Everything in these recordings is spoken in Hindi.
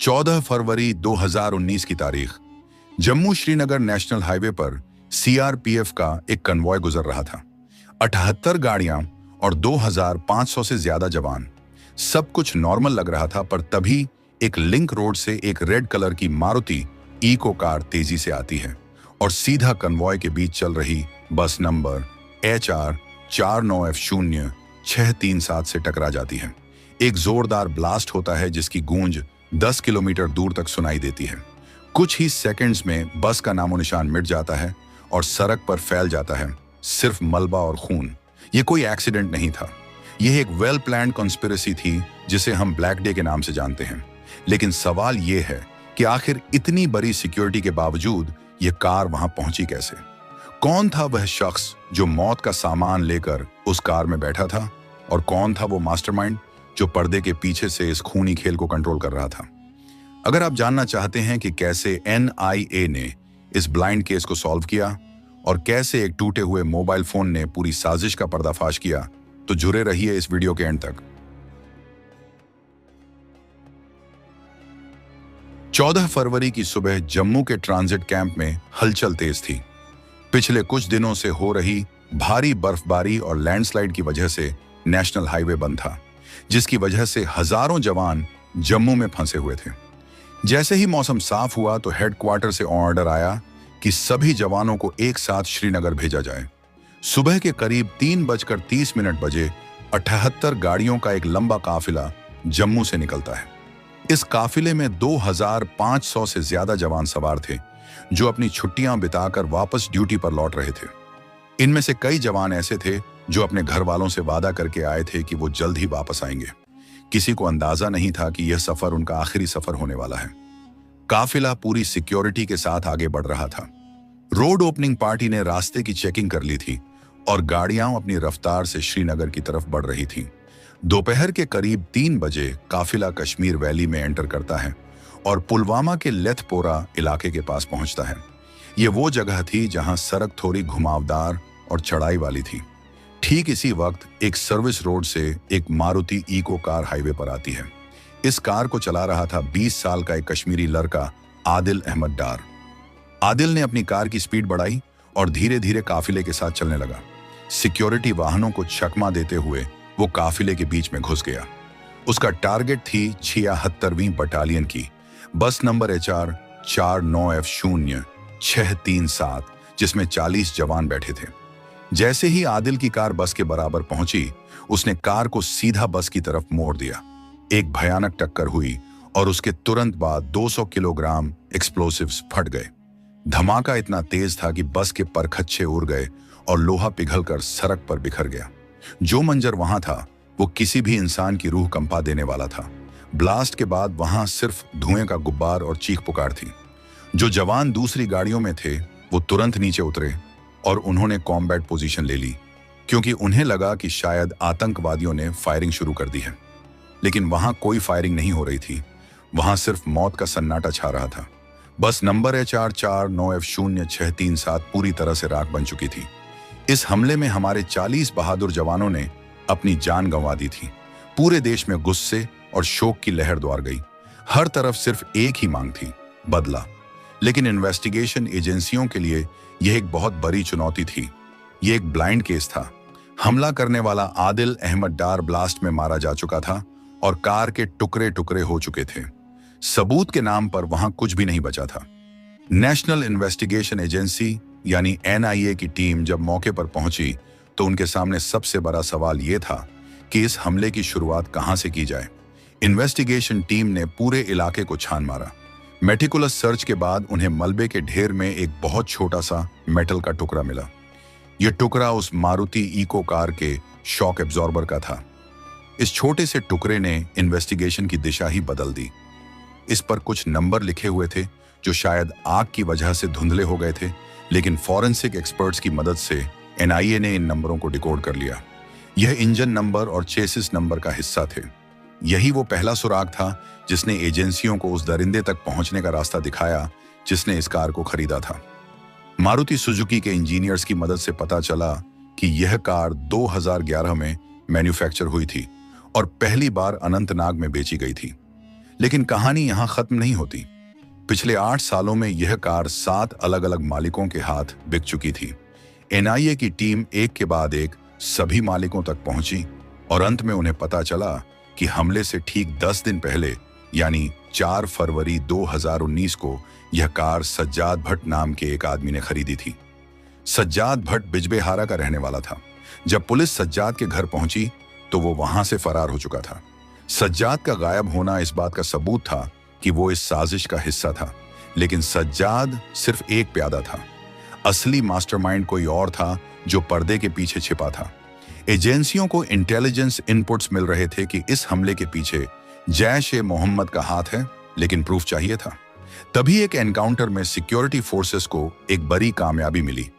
14 फरवरी 2019 की तारीख। जम्मू श्रीनगर नेशनल हाईवे पर सीआरपीएफ का एक कन्वॉय गुजर रहा था। 78 गाड़ियां और 2500 से ज्यादा जवान। सब कुछ नॉर्मल लग रहा था, पर तभी एक लिंक रोड से एक रेड कलर की मारुति इको कार तेजी से आती है और सीधा कन्वॉय के बीच चल रही बस नंबर HR 49F0637 से टकरा जाती है। एक जोरदार ब्लास्ट होता है जिसकी गूंज 10 किलोमीटर दूर तक सुनाई देती है। कुछ ही सेकंड्स में बस का नामो निशान मिट जाता है और सड़क पर फैल जाता है सिर्फ मलबा और खून। ये कोई एक्सीडेंट नहीं था, यह एक वेल प्लान्ड कॉन्स्पिरेसी थी जिसे हम ब्लैक डे के नाम से जानते हैं। लेकिन सवाल यह है कि आखिर इतनी बड़ी सिक्योरिटी के बावजूद यह कार वहां पहुंची कैसे? कौन था वह शख्स जो मौत का सामान लेकर उस कार में बैठा था, और कौन था वो मास्टरमाइंड जो पर्दे के पीछे से इस खूनी खेल को कंट्रोल कर रहा था? अगर आप जानना चाहते हैं कि कैसे NIA ने इस ब्लाइंड केस को सॉल्व किया और कैसे एक टूटे हुए मोबाइल फोन ने पूरी साजिश का पर्दाफाश किया, तो जुड़े रहिए इस वीडियो के एंड तक। 14 फरवरी की सुबह जम्मू के ट्रांजिट कैंप में हलचल तेज थी। पिछले कुछ दिनों से हो रही भारी बर्फबारी और लैंडस्लाइड की वजह से नेशनल हाईवे बंद था, जिसकी वजह से हजारों जवान जम्मू में फंसे हुए थे। जैसे ही मौसम साफ हुआ तो हेडक्वार्टर से ऑर्डर आया कि सभी जवानों को एक साथ श्रीनगर भेजा जाए। सुबह के करीब 3:30 बजे 78 गाड़ियों का एक लंबा काफिला जम्मू से निकलता है। इस काफिले में 2500 से ज्यादा जवान सवार थे जो अपनी छुट्टियां बिताकर वापस ड्यूटी पर लौट रहे थे। इनमें से कई जवान ऐसे थे जो अपने घर वालों से वादा करके आए थे कि वो जल्द ही वापस आएंगे। किसी को अंदाजा नहीं था कि यह सफर उनका आखिरी सफर होने वाला है। काफिला पूरी सिक्योरिटी के साथ आगे बढ़ रहा था। रोड ओपनिंग पार्टी ने रास्ते की चेकिंग कर ली थी और गाड़ियां अपनी रफ्तार से श्रीनगर की तरफ बढ़ रही थी। दोपहर के करीब 3 बजे काफिला कश्मीर वैली में एंटर करता है और पुलवामा के लेथपोरा इलाके के पास पहुंचता है। ये वो जगह थी जहां सड़क थोड़ी घुमावदार और चढ़ाई वाली थी। ठीक इसी वक्त एक सर्विस रोड से एक मारुति इको कार हाईवे पर आती है। इस कार को चला रहा था 20 साल का एक कश्मीरी लड़का आदिल अहमद डार। आदिल ने अपनी कार की स्पीड बढ़ाई और धीरे धीरे काफिले के साथ चलने लगा। सिक्योरिटी वाहनों को चकमा देते हुए वो काफिले के बीच में घुस गया। उसका टारगेट थी 76वीं बटालियन की बस नंबर HR 49F0637, जिसमें 40 जवान बैठे थे। जैसे ही आदिल की कार बस के बराबर पहुंची, उसने कार को सीधा बस की तरफ मोड़ दिया। एक भयानक टक्कर हुई और उसके तुरंत बाद 200 किलोग्राम एक्सप्लोसिव्स फट गए। धमाका इतना तेज था कि बस के परखच्चे उड़ गए और लोहा पिघलकर सड़क पर बिखर गया। जो मंजर वहां था वो किसी भी इंसान की रूह कंपा देने वाला था। ब्लास्ट के बाद वहां सिर्फ धुएं का गुब्बार और चीख पुकार थी। जो जवान दूसरी गाड़ियों में थे वो तुरंत नीचे उतरे और उन्होंने कॉम्बैट पोजीशन ले ली, क्योंकि उन्हें लगा कि शायद आतंकवादियों ने फायरिंग शुरू कर दी है। लेकिन वहां कोई फायरिंग नहीं हो रही थी। वहां सिर्फ मौत का सन्नाटा छा रहा था। बस नंबर HR 49F0637 पूरी तरह से राख बन चुकी थी। इस हमले में हमारे 40 बहादुर जवानों ने अपनी जान गंवा दी थी। पूरे देश में गुस्से और शोक की लहर दौड़ गई। हर तरफ सिर्फ एक ही मांग थी, बदला। लेकिन इन्वेस्टिगेशन एजेंसियों के लिए यह एक बहुत बड़ी चुनौती थी। यह एक ब्लाइंड केस था। हमला करने वाला आदिल अहमद डार ब्लास्ट में मारा जा चुका था और कार के टुकड़े टुकड़े हो चुके थे। सबूत के नाम पर वहां कुछ भी नहीं बचा था। नेशनल इन्वेस्टिगेशन एजेंसी यानी NIA की टीम जब मौके पर पहुंची तो उनके सामने सबसे बड़ा सवाल यह था कि इस हमले की शुरुआत कहां से की जाए। इन्वेस्टिगेशन टीम ने पूरे इलाके को छान मारा। मेटिकुलस सर्च के बाद उन्हें मलबे के ढेर में एक बहुत छोटा सा मेटल का टुकड़ा मिला। यह टुकड़ा उस मारुति इको कार के शॉक एब्जॉर्बर का था। इस छोटे से टुकड़े ने इन्वेस्टिगेशन की दिशा ही बदल दी। इस पर कुछ नंबर लिखे हुए थे जो शायद आग की वजह से धुंधले हो गए थे, लेकिन फॉरेंसिक एक्सपर्ट्स की मदद से NIA ने इन नंबरों को डिकोड कर लिया। यह इंजन नंबर और चेसिस नंबर का हिस्सा थे। यही वो पहला सुराग था जिसने एजेंसियों को उस दरिंदे तक पहुंचने का रास्ता दिखाया जिसने इस कार को खरीदा था। मारुति सुजुकी के इंजीनियर्स की मदद से पता चला कि यह कार 2011 में मैन्युफैक्चर हुई थी और पहली बार अनंतनाग में बेची गई थी। लेकिन कहानी यहां खत्म नहीं होती। पिछले 8 सालों में यह कार 7 अलग अलग मालिकों के हाथ बिक चुकी थी। एनआईए की टीम एक के बाद एक सभी मालिकों तक पहुंची और अंत में उन्हें पता चला कि हमले से ठीक 10 दिन पहले यानी 4 फरवरी 2019 को यह कार सज्जाद भट्ट नाम के एक आदमी ने खरीदी थी। सज्जाद भट्ट बिजबेहारा का रहने वाला था। जब पुलिस सज्जाद के घर पहुंची तो वो वहां से फरार हो चुका था। सज्जाद का गायब होना इस बात का सबूत था कि वो इस साजिश का हिस्सा था, लेकिन सज्जाद सिर्फ एक प्यादा था। असली मास्टरमाइंड कोई और था जो पर्दे के पीछे छिपा था। एजेंसियों को इंटेलिजेंस इनपुट्स मिल रहे थे कि इस हमले के पीछे जैश-ए-मोहम्मद का हाथ है, लेकिन प्रूफ चाहिए था। तभी एक एनकाउंटर में सिक्योरिटी फोर्सेस को एक बड़ी कामयाबी मिली।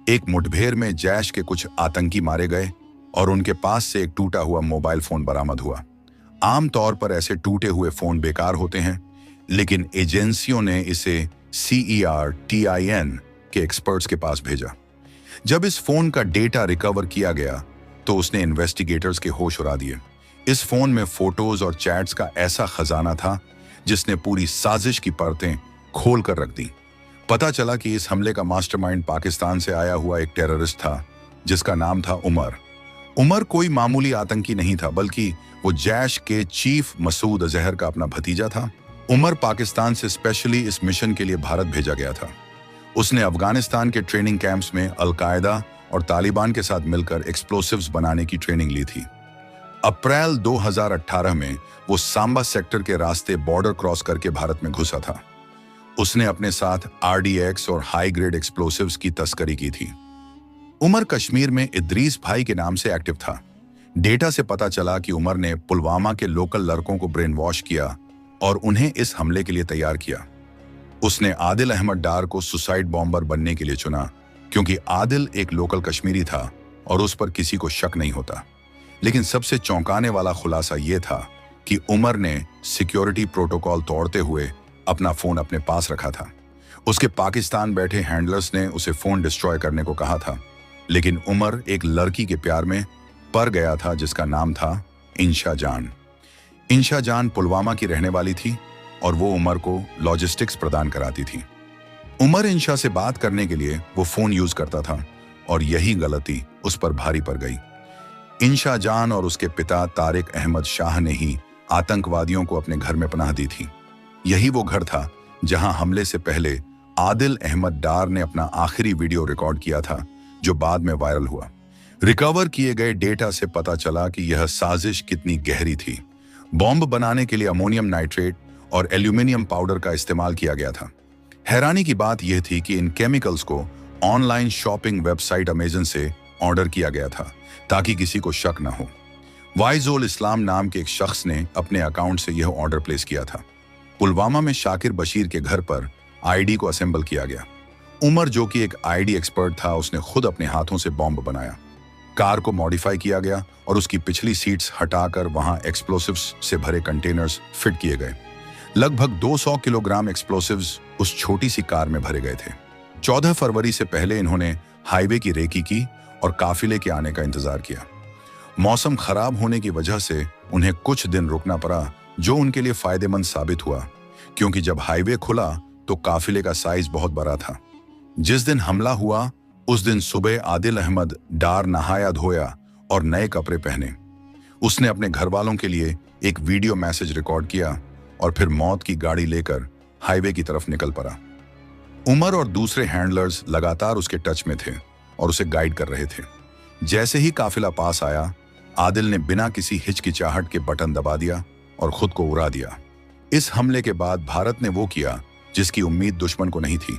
एक मुठभेड़ में जैश के कुछ आतंकी मारे गए और उनके पास से एक टूटा हुआ मोबाइल फोन बरामद हुआ। आमतौर पर ऐसे टूटे हुए फोन बेकार होते हैं, लेकिन एजेंसियों ने इसे CERTIN के एक्सपर्ट्स के पास भेजा। जब इस फोन का डेटा रिकवर किया गया तो उसने इन्वेस्टिगेटर्स के होश उड़ा दिए। इस फोन में फोटोज और चैट्स का ऐसा खजाना था जिसने पूरी साजिश की परतें खोल कर रख दी। पता चला कि इस हमले का मास्टरमाइंड पाकिस्तान से आया हुआ एक टेररिस्ट था जिसका नाम था उमर। उमर कोई मामूली आतंकी नहीं था, बल्कि वो जैश के चीफ मसूद अजहर का अपना भतीजा था। उमर पाकिस्तान से स्पेशली इस मिशन के लिए भारत भेजा गया था। उसने अफगानिस्तान के ट्रेनिंग कैंप्स में अलकायदा और तालिबान के साथ मिलकर एक्सप्लोसिव्स बनाने की ट्रेनिंग ली थी। अप्रैल 2018 में वो सांबा सेक्टर के रास्ते बॉर्डर क्रॉस करके भारत में घुसा था। उसने अपने साथ RDX और हाई ग्रेड एक्सप्लोसिव्स की तस्करी की थी। उमर कश्मीर में इद्रीस भाई के नाम से एक्टिव था। डेटा से पता चला कि उमर ने पुलवामा के लोकल लड़कों को ब्रेन वॉश किया और उन्हें इस हमले के लिए तैयार किया। उसने आदिल अहमद डार को सुसाइड बॉम्बर बनने के लिए चुना, क्योंकि आदिल एक लोकल कश्मीरी था और उस पर किसी को शक नहीं होता। लेकिन सबसे चौंकाने वाला खुलासा यह था कि उमर ने सिक्योरिटी प्रोटोकॉल तोड़ते हुए अपना फोन अपने पास रखा था। उसके पाकिस्तान बैठे हैंडलर्स ने उसे फोन डिस्ट्रॉय करने को कहा था, लेकिन उमर एक लड़की के प्यार में पड़ गया था जिसका नाम था इंशा जान। इंशा जान पुलवामा की रहने वाली थी और वो उमर को लॉजिस्टिक्स प्रदान कराती थी। उमर इंशा से बात करने के लिए वो फोन यूज करता था और यही गलती उस पर भारी पड़ गई। इंशा जान और उसके पिता तारिक अहमद शाह ने ही आतंकवादियों को अपने घर में पनाह दी थी। यही वो घर था जहां हमले से पहले आदिल अहमद डार ने अपना आखिरी वीडियो रिकॉर्ड किया था, जो बाद में वायरल हुआ। रिकवर किए गए डेटा से पता चला कि यह साजिश कितनी गहरी थी। बॉम्ब बनाने के लिए अमोनियम नाइट्रेट और एल्यूमिनियम पाउडर का इस्तेमाल किया गया था। हैरानी की बात यह थी कि इन केमिकल्स को ऑनलाइन शॉपिंग वेबसाइट अमेजन से ऑर्डर किया गया था ताकि किसी को शक न हो। वाइजोल इस्लाम नाम के एक शख्स ने अपने अकाउंट से यह ऑर्डर प्लेस किया था। पुलवामा में शाकिर बशीर के घर पर आईडी को असेंबल किया गया। उमर, जो कि एक आईडी एक्सपर्ट था, उसने खुद अपने हाथों से बॉम्ब बनाया। कार को मॉडिफाई किया गया और उसकी पिछली सीट्स हटाकर वहां एक्सप्लोसिव्स से भरे कंटेनर्स फिट किए गए। लगभग 200 किलोग्राम एक्सप्लोसिव्स उस छोटी सी कार में भरे गए थे। 14 फरवरी से पहले इन्होंने हाईवे की रेकी की और काफिले के आने का इंतजार किया। मौसम खराब होने की वजह से उन्हें कुछ दिन रुकना पड़ा, जो उनके लिए फायदेमंद साबित हुआ, क्योंकि जब हाईवे खुला तो काफिले का साइज बहुत बड़ा था। जिस दिन हमला हुआ उस दिन सुबह आदिल अहमद डार नहाया धोया और नए कपड़े पहने। उसने अपने घर वालों के लिए एक वीडियो मैसेज रिकॉर्ड किया और फिर मौत की गाड़ी लेकर हाईवे की तरफ निकल पड़ा। उमर और दूसरे हैंडलर्स लगातार उसके टच में थे और उसे गाइड कर रहे थे। जैसे ही काफिला पास आया, आदिल ने बिना किसी हिचकिचाहट के बटन दबा दिया और खुद को उड़ा दिया। इस हमले के बाद भारत ने वो किया जिसकी उम्मीद दुश्मन को नहीं थी।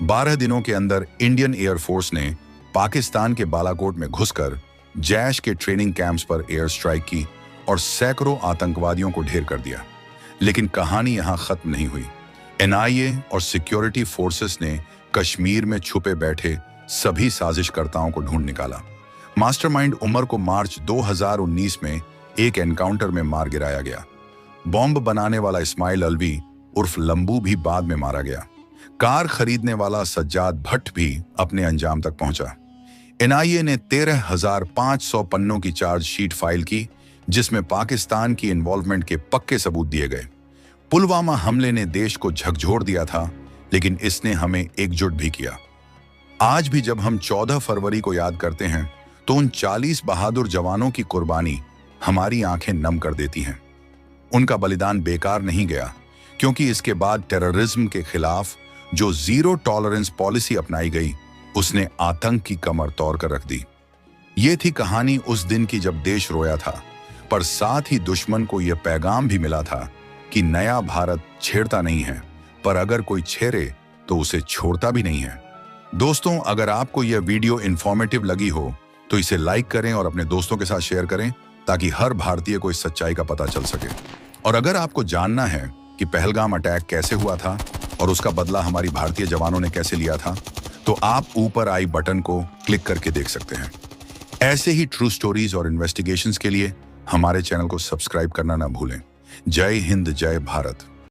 12 दिनों के अंदर इंडियन एयरफोर्स ने पाकिस्तान के बालाकोट में घुसकर जैश के ट्रेनिंग कैंप्स पर एयर स्ट्राइक की और सैकड़ों आतंकवादियों को ढेर कर दिया। लेकिन कहानी यहां खत्म नहीं हुई। एनआईए और सिक्योरिटी फोर्सेस ने कश्मीर में छुपे बैठे सभी साजिशकर्ताओं को ढूंढ निकाला। मास्टरमाइंड उमर को मार्च 2019 में एक एनकाउंटर में मार गिराया गया। बॉम्ब बनाने वाला इस्माइल अलवी उर्फ लंबू भी बाद में मारा गया। कार खरीदने वाला सज्जाद भट्ट भी अपने अंजाम तक पहुंचा। एनआईए ने 13,500 पन्नों की चार्जशीट फाइल की, जिसमें पाकिस्तान की इन्वॉल्वमेंट के पक्के सबूत दिए गए। पुलवामा हमले ने देश को झकझोर दिया था, लेकिन इसने हमें एकजुट भी किया। आज भी जब हम 14 फरवरी को याद करते हैं तो उन 40 बहादुर जवानों की कुर्बानी हमारी आंखें नम कर देती हैं। उनका बलिदान बेकार नहीं गया, क्योंकि इसके बाद टेररिज्म के खिलाफ जो जीरो टॉलरेंस पॉलिसी अपनाई गई, उसने आतंक की कमर तोड़ कर रख दी। ये थी कहानी उस दिन की जब देश रोया था, पर साथ ही दुश्मन को यह पैगाम भी मिला था कि नया भारत छेड़ता नहीं है, पर अगर कोई छेड़े तो उसे छोड़ता भी नहीं है। दोस्तों, अगर आपको यह वीडियो इंफॉर्मेटिव लगी हो तो इसे लाइक करें और अपने दोस्तों के साथ शेयर करें, ताकि हर भारतीय को इस सच्चाई का पता चल सके। और अगर आपको जानना है कि पहलगाम अटैक कैसे हुआ था और उसका बदला हमारी भारतीय जवानों ने कैसे लिया था, तो आप ऊपर आई बटन को क्लिक करके देख सकते हैं। ऐसे ही ट्रू स्टोरीज और इन्वेस्टिगेशंस के लिए हमारे चैनल को सब्सक्राइब करना ना भूलें। जय हिंद, जय भारत।